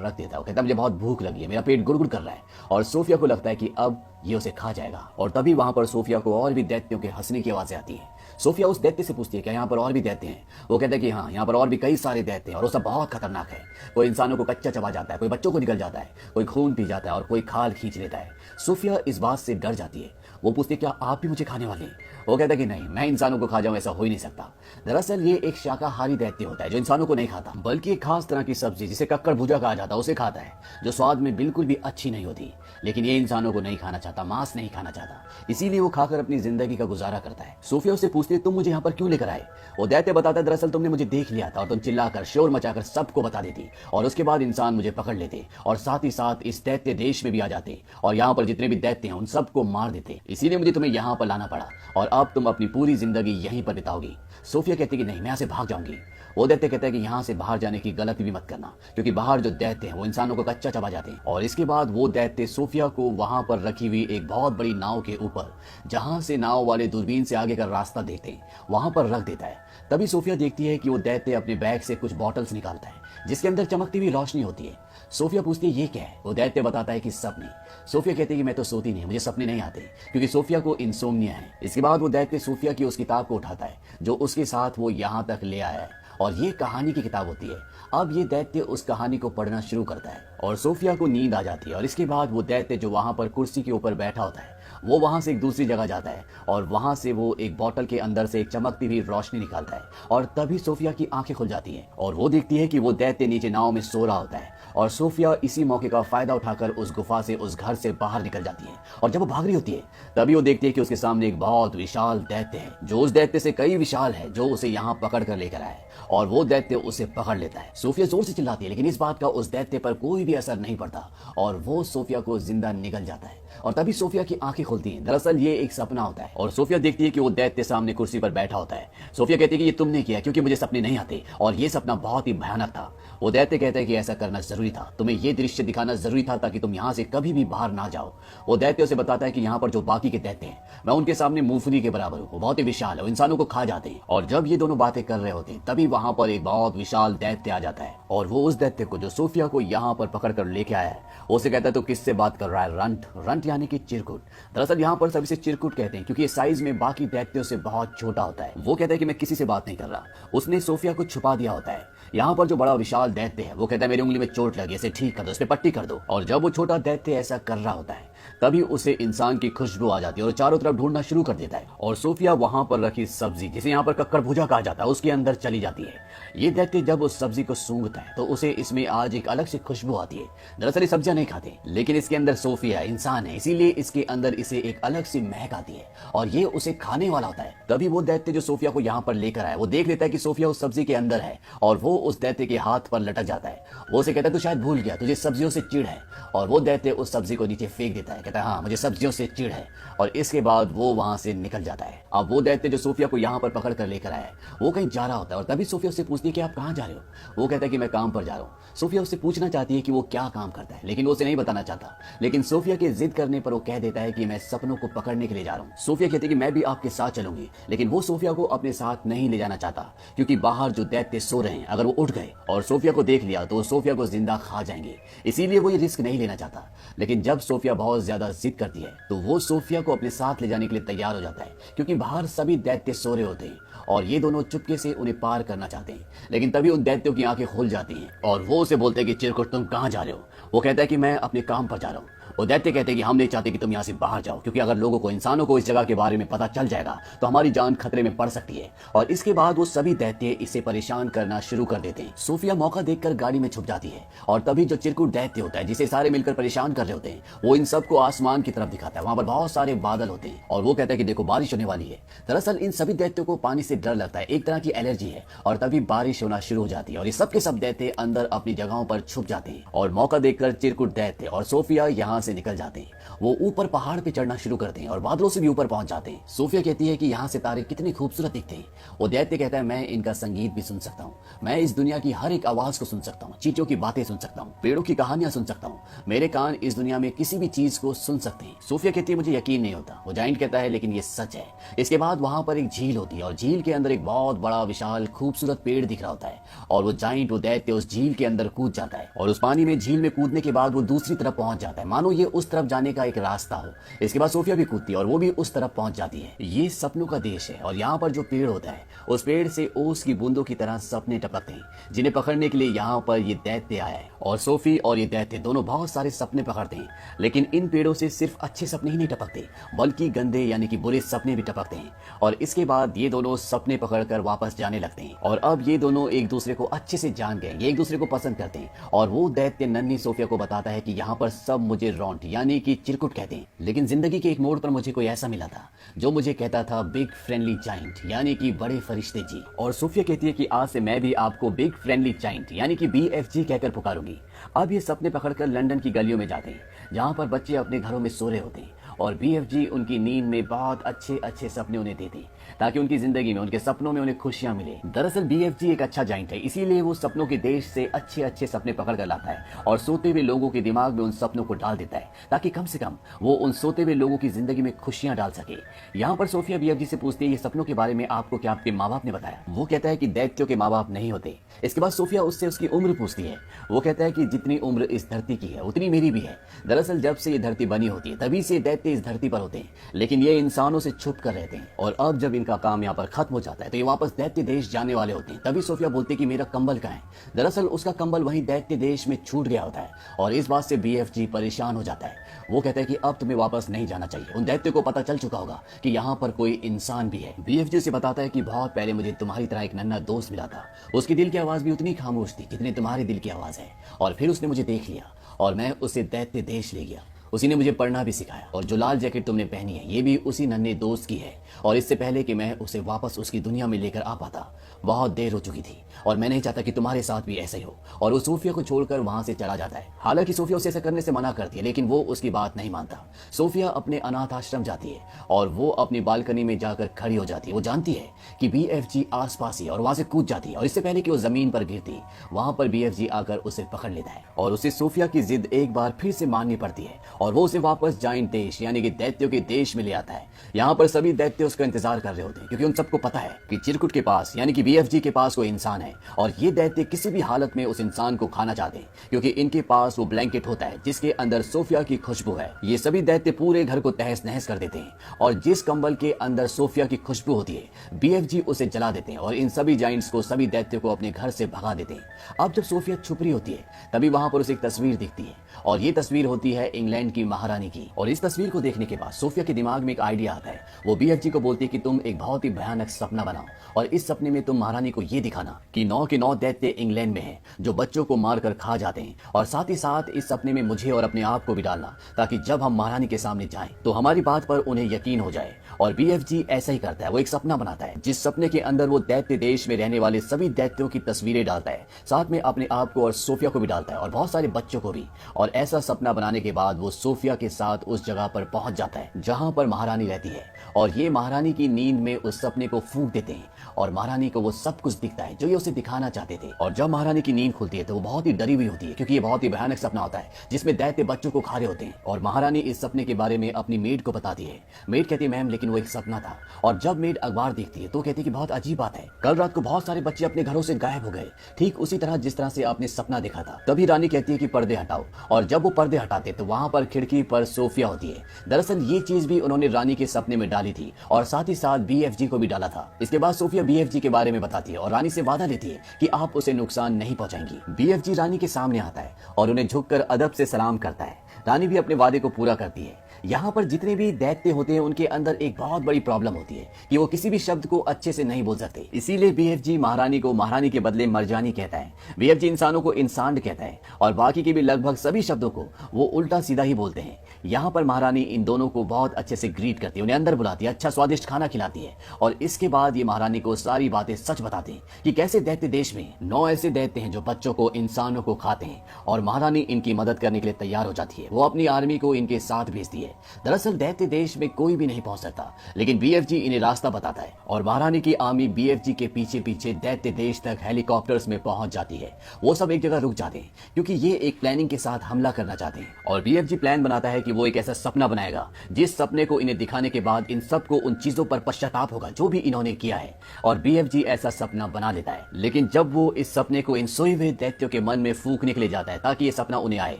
रख देता है। वो कहता है मुझे बहुत भूख लगी है, मेरा पेट गुड़गुड़ कर रहा है। और सोफिया को लगता है कि अब ये उसे खा जाएगा। और तभी वहां पर सोफिया को और भी दैत्यों के हंसने की आवाजें आती है। सोफिया उस दैत्य से पूछती है क्या यहाँ पर और भी दैत्य हैं। वो कहता है कि हाँ, यहाँ पर और भी कई सारे दैत्य हैं और वो सब बहुत खतरनाक है। कोई इंसानों को कच्चा चबा जाता है, कोई बच्चों को निकल जाता है, कोई खून पी जाता है और कोई खाल खींच लेता है। सोफिया इस बात से डर जाती है। वो पूछती है क्या आप भी मुझे खाने वाले हैं। वो कहता है कि नहीं, मैं इंसानों को खा जाऊं ऐसा हो ही नहीं सकता। दरअसल ये एक शाकाहारी दैत्य होता है जो इंसानों को नहीं खाता, बल्कि एक खास तरह की सब्जी जिसे कक्कड़ भुजा कहा जाता है उसे खाता है, जो स्वाद में बिल्कुल भी अच्छी नहीं होती। लेकिन ये इंसानों को नहीं खाना चाहता, मांस नहीं खाना चाहता, इसीलिए वो खाकर अपनी जिंदगी का गुजारा करता है। सोफिया उससे पूछती है तुम मुझे यहाँ पर क्यों लेकर आए। वो दैत्य बताता है दरअसल तुमने मुझे देख लिया था और तुम चिल्लाकर शोर मचाकर सबको बता देती और उसके बाद इंसान मुझे पकड़ लेते और साथ ही साथ इस दैत्य देश में भी आ जाते और यहाँ पर जितने भी दैत्य हैं उन सबको मार देते। इसीलिए मुझे तुम्हें यहाँ पर लाना पड़ा और अब तुम अपनी पूरी जिंदगी यहीं पर बिताओगी। सोफिया कहती है कि नहीं, मैं यहाँ से भाग जाऊंगी। वो दैत्य कहता है कि यहाँ से बाहर जाने की गलती भी मत करना, क्योंकि बाहर जो दैत्य हैं वो इंसानों को कच्चा चबा जाते हैं। और इसके बाद वो दैत्य सोफिया को वहां पर रखी हुई एक बहुत बड़ी नाव के ऊपर, जहां से नाव वाले दूरबीन से आगे का रास्ता देखते हैं, वहां पर रख देता है। तभी सोफिया देखती है कि वो दैत्य अपने बैग से कुछ बॉटल्स निकालता है जिसके अंदर चमकती हुई रोशनी होती है। सोफिया पूछती है ये क्या है। वो दैत्य बताता है कि सपने। सोफिया कहती है कि मैं तो सोती नहीं, मुझे सपने नहीं आते, क्योंकि सोफिया को इंसोम्निया है। इसके बाद वो दैत्य सोफिया की उस किताब को उठाता है जो उसके साथ वो यहाँ तक ले आया है और ये कहानी की किताब होती है। अब ये दैत्य उस कहानी को पढ़ना शुरू करता है और सोफिया को नींद आ जाती है। और इसके बाद वो दैत्य जो वहां पर कुर्सी के ऊपर बैठा होता है वो वहां से एक दूसरी जगह जाता है और वहां से वो एक बोतल के अंदर से एक चमकती हुई रोशनी निकालता है और तभी सोफिया की आंखें खुल जाती हैं और वो देखती है कि वो दैत्य नीचे नाव में सो रहा होता है। और सोफिया इसी मौके का फायदा उठाकर उस गुफा से, उस घर से बाहर निकल जाती है। और जब वो भाग रही होती है तभी वो देखती है कि उसके सामने एक बहुत विशाल दैत्य है जो उस दैत्य से कई विशाल है, जो उसे यहाँ पकड़ कर लेकर आए और वो दैत्य उसे पकड़ लेता है। सोफिया जोर से चिल्लाती है लेकिन इस बात का उस दैत्य पर कोई भी असर नहीं पड़ता और वो सोफिया को जिंदा निगल जाता है। और तभी सोफिया की आंखें खुलती हैं। दरअसल ये एक सपना होता है और सोफिया देखती है कि वो दैत्य सामने कुर्सी पर बैठा होता है। सोफिया कहती है कि ये तुमने किया, क्योंकि मुझे सपने नहीं आते और ये सपना बहुत ही भयानक था। वो दैत्य कहता है कि ऐसा करना जरूरी था, तुम्हें ये दृश्य दिखाना जरूरी था ताकि तुम यहाँ से कभी भी बाहर ना जाओ। वो दैत्य उसे बताता है कि यहाँ पर जो बाकी के दैत्य हैं मैं उनके सामने मूंगफली के बराबर हूँ, वो बहुत ही विशाल है, वो इंसानों को खा जाते हैं। और जब ये दोनों बातें कर रहे होते हैं तभी वहां पर एक बहुत विशाल दैत्य आ जाता है और वो उस दैत्य को जो सोफिया को यहाँ पर पकड़ कर लेके आया है उसे कहता है तो किससे बात कर रहा है। रंट। रंट यानी कि चिरकुट। दरअसल यहाँ पर सभी से चिरकुट कहते हैं क्योंकि ये साइज में बाकी दैत्यों से बहुत छोटा होता है। वो कहता है कि मैं किसी से बात नहीं कर रहा, उसने सोफिया को छुपा दिया होता है। यहाँ पर जो बड़ा विशाल दैत्य है वो कहता है मेरी उंगली में चोट लगी, इसे ठीक कर दो, इस पे पट्टी कर दो। और जब वो छोटा दैत्य ऐसा कर रहा होता है तभी उसे इंसान की खुशबू आ जाती है और चारों तरफ ढूंढना शुरू कर देता है और सोफिया वहां पर रखी सब्जी, जिसे यहाँ पर कक्कड़ भुजा कहा जाता है, उसके अंदर चली जाती है। ये दैत्य जब उस सब्जी को सूंघता है तो उसे इसमें आज एक अलग सी खुशबू आती है। दरअसल ये सब्जियां नहीं खाते, लेकिन इसके अंदर सोफिया इंसान है, इसीलिए इसके अंदर इसे एक अलग सी महक आती है और ये उसे खाने वाला होता है। तभी वो दैत्य जो सोफिया को यहाँ पर लेकर आया वो देख लेता है कि सोफिया उस सब्जी के अंदर है और वो उस दैत्य के हाथ पर लटक जाता है। वो उसे कहता है तू शायद भूल गया, तुझे सब्जियों से चिढ़ है। और वो दैत्य उस सब्जी को नीचे फेंक देता है, कहता है हाँ मुझे सब्जियों से चिढ़ है। और इसके बाद वो वहां से निकल जाता है। अब वो दैत्य जो सोफिया को यहाँ पर पकड़ कर लेकर आया है वो कहीं जा रहा होता है और तभी सोफिया उससे पूछती है कि आप कहाँ जा रहे हो। वो कहता है कि मैं काम पर जा रहा हूँ। सोफिया उससे पूछना चाहती है कि वो क्या काम करता है, लेकिन वो उसे नहीं बताना चाहता। लेकिन सोफिया के जिद करने पर वो कह देता है कि मैं सपनों को पकड़ने के लिए जा रहा हूँ। सोफिया कहती है कि मैं भी आपके साथ चलूंगी, लेकिन वो सोफिया को अपने साथ नहीं ले जाना चाहता क्योंकि बाहर जो दैत्य सो रहे हैं अगर वो उठ गए और सोफिया को देख लिया तो सोफिया को जिंदा खा जाएंगे, इसीलिए वो ये रिस्क नहीं लेना चाहता। लेकिन जब सोफिया बहुत ज्यादा जिद करती है तो वो सोफिया को अपने साथ ले जाने के लिए तैयार हो जाता है क्योंकि बाहर सभी दैत्य सो रहे होते हैं और ये दोनों चुपके से उन्हें पार करना चाहते हैं। लेकिन तभी उन दैत्यों की आंखें खुल जाती हैं और वो उसे बोलते हैं कि चिरकुट तुम कहाँ जा रहे हो। वो कहता है कि मैं अपने काम पर जा रहा हूँ। वो दैत्य कहते हैं कि हम नहीं चाहते कि तुम यहाँ से बाहर जाओ, क्योंकि अगर लोगों को, इंसानों को इस जगह के बारे में पता चल जाएगा तो हमारी जान खतरे में पड़ सकती है। और इसके बाद वो सभी दैत्य इसे परेशान करना शुरू कर देते हैं। सोफिया मौका देखकर गाड़ी में छुप जाती है और तभी जो चिरकुट दैत्य होता है जिसे सारे मिलकर परेशान कर रहे होते हैं वो इन सबको आसमान की तरफ दिखाता है। वहां पर बहुत सारे बादल होते हैं और वो कहता है कि देखो बारिश होने वाली है। दरअसल इन सभी दैत्यों को पानी से डर लगता है, एक तरह की एलर्जी है। और तभी बारिश होना शुरू हो जाती है और ये सब के सब दैत्य अंदर अपनी जगहों पर छुप जाते हैं और मौका देखकर चिरकुट दैत्य और सोफिया यहाँ से से निकल जाते हैं। वो ऊपर पहाड़ पे चढ़ना शुरू करते हैं और बादलों से भी ऊपर पहुंच जाते हैं। सोफिया कहती है कि यहाँ से तारे कितने खूबसूरत दिखते हैं। वो दैत्य कहता है, मैं इनका संगीत भी सुन सकता हूँ, मैं इस दुनिया की हर एक आवाज को सुन सकता हूँ, चींटियों की बातें सुन सकता हूँ, पेड़ों की कहानियां सुन सकता हूँ, मेरे कान इस दुनिया में किसी भी चीज को सुन सकते हैं। सोफिया कहती है, मुझे यकीन नहीं होता। वो जाइंट कहता है, लेकिन ये सच है। इसके बाद वहां पर एक झील होती है और झील के अंदर एक बहुत बड़ा विशाल खूबसूरत पेड़ दिख रहा होता है और वो जाइंट, वो दैत्य उस झील के अंदर कूद जाता है और उस पानी में, झील में कूदने के बाद वो दूसरी तरफ पहुंच जाता है, मानो ये उस तरफ जाने का एक रास्ता हो। इसके बाद सोफिया भी कूदती है और वो भी उस तरफ पहुंच जाती है। ये सपनों का देश है और यहाँ पर जो पेड़ होता है उस पेड़ से ओस की बूंदों की तरह सपने टपकते हैं, जिन्हें पकड़ने के लिए यहाँ पर ये दैत्य आया है। और सोफी और ये दैत्य दोनों बहुत सारे सपने पकड़ते हैं, लेकिन इन पेड़ों से सिर्फ अच्छे सपने ही नहीं टपकते, बल्कि गंदे यानी कि बुरे सपने भी टपकते हैं। और इसके बाद ये दोनों सपने पकड़कर वापस जाने लगते हैं और अब ये दोनों एक दूसरे को अच्छे से जान गए, ये एक दूसरे को पसंद करते हैं। और वो दैत्य नन्ही सोफिया को बताता है कि यहाँ पर सब मुझे रॉन्ट यानी कि चिरकुट कहते हैं, लेकिन जिंदगी के एक मोड़ पर मुझे कोई ऐसा मिला था जो मुझे कहता था बिग फ्रेंडली जाइंट यानी कि बड़े फरिश्ते जी। और सोफिया कहती है कि आज से मैं भी आपको बिग फ्रेंडली जाइंट यानी कि BFG कहकर पुकारूंगी। अब ये सपने पकड़कर लंदन की गलियों में जाते हैं जहाँ पर बच्चे अपने घरों में सो रहे होते हैं और BFG उनकी नींद में बहुत अच्छे अच्छे सपने उन्हें देते हैं ताकि उनकी जिंदगी में, उनके सपनों में उन्हें खुशियां मिले। दरअसल BFG एक अच्छा जाइंट है, इसीलिए वो सपनों के देश से अच्छे अच्छे सपने पकड़ कर लाता है और सोते हुए लोगों के दिमाग में उन सपनों को डाल देता है ताकि कम से कम वो उन सोते हुए लोगों की जिंदगी में खुशियां डाल सके। यहाँ पर सोफिया BFG से पूछती है, ये सपनों के बारे में आपको क्या आपके माँ बाप ने बताया? वो कहता है कि दैत्यों के माँ बाप नहीं होते। इसके बाद सोफिया उससे उसकी उम्र पूछती है। वो कहता है कि जितनी उम्र इस धरती की है उतनी मेरी भी है। दरअसल जब से ये धरती बनी होती है तभी से दैत्य इस धरती पर होते हैं, लेकिन ये इंसानों से छुप कर रहते हैं और अब जब इनका काम यहाँ पर खत्म हो जाता है तो ये वापस दैत्य देश जाने वाले होते हैं। तभी सोफिया बोलती है कि मेरा कंबल कहाँ है? दरअसल उसका कंबल वहीं दैत्य देश में छूट गया होता है और इस बात से BFG परेशान हो जाता है। वो कहता है कि अब तुम्हें वापस नहीं जाना चाहिए, उन दैत्य को पता चल चुका होगा कि यहाँ पर कोई इंसान भी है। BFG से बताता है कि बहुत पहले मुझे तुम्हारी तरह एक नन्हा दोस्त मिला था, उसकी दिल की आवाज भी उतनी खामोश थी जितनी तुम्हारी दिल की आवाज है, और फिर उसने मुझे देख लिया और मैं उसे दैत्य देश ले गया। उसी ने मुझे पढ़ना भी सिखाया और जो लाल जैकेट तुमने पहनी है ये भी उसी नन्हे दोस्त की है। और इससे पहले कि मैं उसे वापस उसकी दुनिया में लेकर आ पाता बहुत देर हो चुकी थी और मैं नहीं चाहता कि तुम्हारे साथ भी ऐसा ही हो। और वो सोफिया को छोड़कर वहां से चला जाता है। हालांकि सोफिया उसे ऐसा करने से मना करती है, लेकिन वो उसकी बात नहीं मानता। सोफिया अपने अनाथ आश्रम जाती है और वो अपनी बालकनी में जाकर खड़ी हो जाती है। वो जानती है कि BFG आसपास ही और वहां से कूद जाती है और इससे पहले कि वो जमीन पर गिरती वहां पर BFG आकर उसे पकड़ लेता है और उसे सोफिया की जिद एक बार फिर से माननी पड़ती है और वो उसे वापस जाइंट देश यानी कि दैत्यों के देश में ले आता है। यहाँ पर सभी दैत्य उसका इंतजार कर रहे होते हैं क्योंकि उन सबको पता है कि चिरकुट के पास यानी कि BFG के पास कोई इंसान है और ये दैत्य किसी भी हालत में उस इंसान को खाना चाहते हैं क्योंकि इनके पास वो ब्लैंकेट होता है जिसके अंदर सोफिया की खुशबू है। ये सभी दैत्य पूरे घर को तहस नहस कर देते हैं और जिस कंबल के अंदर सोफिया की खुशबू होती है BFG उसे जला देते हैं और इन सभी जाइंट्स को, सभी दैत्यों को अपने घर से भगा देते हैं। अब जब सोफिया छुप रही होती है तभी वहां पर उसे एक तस्वीर दिखती है और ये तस्वीर होती है इंग्लैंड की महारानी की। और इस तस्वीर को देखने के बाद सोफिया के दिमाग में एक आइडिया आता है। वो BFG को बोलती है कि तुम एक बहुत ही भयानक सपना बनाओ और इस सपने में तुम महारानी को ये दिखाना कि 9 के 9 दैत्य इंग्लैंड में हैं जो बच्चों को मारकर खा जाते हैं, और साथ ही साथ इस सपने में मुझे और अपने आप को भी डालना ताकि जब हम महारानी के सामने जाएं तो हमारी बात पर उन्हें यकीन हो जाए। और BFG ऐसा ही करता है, वो एक सपना बनाता है जिस सपने के अंदर वो दैत्य देश में रहने वाले सभी दैत्यों की तस्वीरें डालता है, साथ में अपने आप को और सोफिया को भी डालता है और बहुत सारे बच्चों को भी। और ऐसा सपना बनाने के बाद वो सोफिया के साथ उस जगह पर पहुंच जाता है जहां पर महारानी रहती है और ये महारानी की नींद में उस सपने को फूंक देते हैं और महारानी को वो सब कुछ दिखता है जो ये उसे दिखाना चाहते थे। और जब महारानी की नींद खुलती है तो वो बहुत ही डरी हुई होती है क्योंकि ये बहुत ही भयानक सपना होता है जिसमें दैत्य बच्चों को खा रहे होते हैं। और महारानी इस सपने के बारे में अपनी मेड को बताती है। मेड कहती है, मैम लेकिन वो एक सपना था। और जब मेड अखबार देखती है तो कहती है कि बहुत अजीब बात है, कल रात को बहुत सारे बच्चे अपने घरों से गायब हो गए, ठीक उसी तरह जिस तरह से आपने सपना देखा था। तभी रानी कहती है कि पर्दे हटाओ, और जब वो पर्दे हटाते तो वहां पर खिड़की पर सोफिया होती है। दरअसल ये चीज भी उन्होंने रानी के सपने में डाली थी और साथ ही साथ BFG को भी डाला था। इसके बाद सोफिया BFG के बारे में बताती है और रानी से वादा लेती है कि आप उसे नुकसान नहीं पहुंचाएंगी। BFG रानी के सामने आता है और उन्हें झुककर अदब से सलाम करता है। रानी भी अपने वादे को पूरा करती है। यहाँ पर जितने भी दैत्य होते हैं उनके अंदर एक बहुत बड़ी प्रॉब्लम होती है कि वो किसी भी शब्द को अच्छे से नहीं बोल सकते, इसीलिए BFG महारानी को महारानी के बदले मर्जानी कहता है। BFG इंसानों को इंसान कहता है और बाकी के भी लगभग सभी शब्दों को वो उल्टा सीधा ही बोलते हैं। यहाँ पर महारानी इन दोनों को बहुत अच्छे से ग्रीट करती है, उन्हें अंदर बुलाती है, अच्छा स्वादिष्ट खाना खिलाती है और इसके बाद ये महारानी को सारी बातें सच बताती है कि कैसे दैत्य देश में 9 ऐसे दैत्य हैं जो बच्चों को, इंसानों को खाते हैं और महारानी इनकी मदद करने के लिए तैयार हो जाती है। वो अपनी आर्मी को इनके साथ भेजती है। दरअसल दैत्य देश में कोई भी नहीं पहुंच सकता, लेकिन BFG इन्हें रास्ता बताता है और महारानी की आर्मी BFG के पीछे पीछे दैत्य देश तक हेलीकॉप्टर्स में पहुंच जाती है। वो सब एक जगह रुक जाते हैं क्योंकि ये एक प्लानिंग के साथ हमला करना चाहते हैं और BFG प्लान बनाता है कि वो एक ऐसा सपना बनाएगा जिस सपने को इन्हें दिखाने के बाद इन सबको उन चीजों पर पश्चाताप होगा जो भी इन्होंने किया है और BFG ऐसा सपना बना लेता है। लेकिन जब वो इस सपने को इन सोए हुए दैत्यों के मन में फूंकने के लिए जाता है ताकि ये सपना उन्हें आए,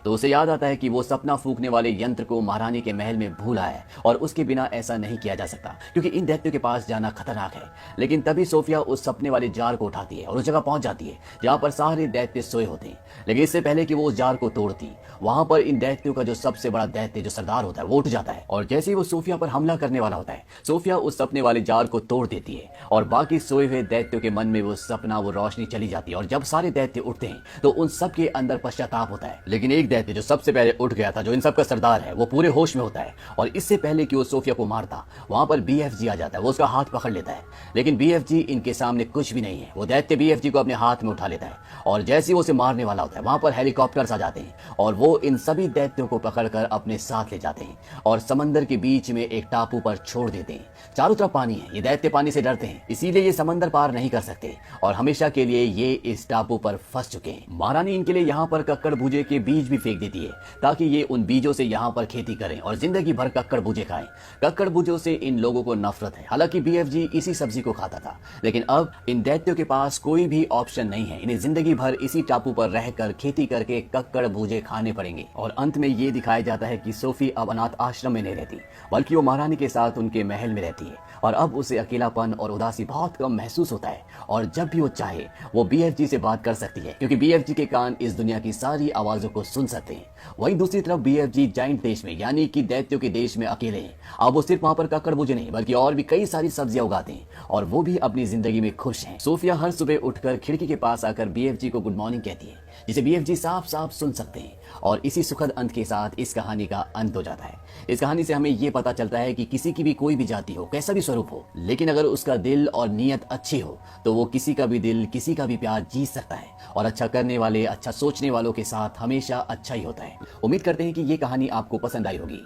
तो उसे याद आता है कि वो सपना फूंकने वाले यंत्र को महारानी के महल में भूला है और उसके बिना ऐसा नहीं किया जा सकता क्योंकि इन दैत्यों के पास जाना खतरनाक है। लेकिन तभी सोफिया उस सपने वाले जार को उठाती है और उस जगह पहुंच जाती है जहां पर सारे दैत्य सोए होते हैं। लेकिन इससे पहले कि वो उस जार को तोड़ती, वहां पर इन दैत्यों का जो सबसे बड़ा दैत्य जो सरदार होता है वो उठ जाता है और जैसे ही वो सोफिया पर हमला करने वाला होता है, सोफिया उस सपने वाले जार को तोड़ देती है और बाकी सोए हुए दैत्यों के मन में वो सपना, वो रोशनी चली जाती है और जब सारे दैत्य उठते हैं तो उन सब के अंदर पश्चाताप होता है। लेकिन एक दैत्य जो सबसे पहले उठ गया था, जो इन सब का सरदार है, वो पूरे होश में होता है और इससे पहले कि वो सोफिया को मारता, वहां पर BFG आ जाता है। वो उसका हाथ पकड़ लेता है लेकिन BFG इनके सामने कुछ भी नहीं है। वो दैत्य BFG को अपने हाथ में उठा लेता है और जैसे ही वो उसे मारने वाला होता है, वहां पर हेलीकॉप्टर्स आ जाते हैं और वो इन सभी दैत्यों को पकड़कर अपने साथ ले जाते हैं और समंदर के बीच में एक टापू पर छोड़ देते हैं। चारों तरफ पानी है, ये दैत्य पानी से डरते हैं, इसीलिए ये समंदर पार नहीं कर सकते और हमेशा के लिए ये इस टापू पर फंस चुके हैं। महारानी इनके लिए यहाँ पर कक्कड़ भुजे के बीज भी फेंक देती है ताकि ये उन बीजों से यहाँ पर खेती करें और जिंदगी भर कक्कड़ भुजे खाएं। कक्कड़ भुजों से इन लोगों को नफरत है। हालांकि BFG इसी सब्जी को खाता था, लेकिन अब इन दैत्यों के पास कोई भी ऑप्शन नहीं है। इन्हें जिंदगी भर इसी टापू पर रहकर खेती करके कक्कड़ भुजे खाने पड़ेंगे। और अंत में ये दिखाया जाता है कि सोफी अब अनाथ आश्रम में नहीं रहती, बल्कि वो महारानी के साथ उनके महल में रहती है और अब उसे अकेलापन और उदासी बहुत कम महसूस होता है और जब भी वो चाहे वो BFG से बात कर सकती है क्योंकि BFG के कान इस दुनिया की सारी आवाजों को सुन सकते हैं। वहीं दूसरी तरफ BFG जाइंट देश में, यानी कि दैत्यों के देश में अकेले हैं। अब वो सिर्फ वहां पर कक्कड़ भुजे नहीं बल्कि और भी कई सारी सब्जियां उगाते हैं और वो भी अपनी जिंदगी में खुश हैं। सोफिया हर सुबह उठकर खिड़की के पास आकर BFG को गुड मॉर्निंग कहती है, जिसे BFG साफ साफ सुन सकते हैं और इसी सुखद अंत के साथ इस कहानी का अंत हो जाता है। इस कहानी से हमें ये पता चलता है कि किसी की भी कोई भी जाति हो, कैसा भी स्वरूप हो, लेकिन अगर उसका दिल और नीयत अच्छी हो तो वो किसी का भी दिल, किसी का भी प्यार जीत सकता है और अच्छा करने वाले, अच्छा सोचने वालों के साथ हमेशा अच्छा ही होता है। उम्मीद करते हैं कि ये कहानी आपको पसंद आई होगी।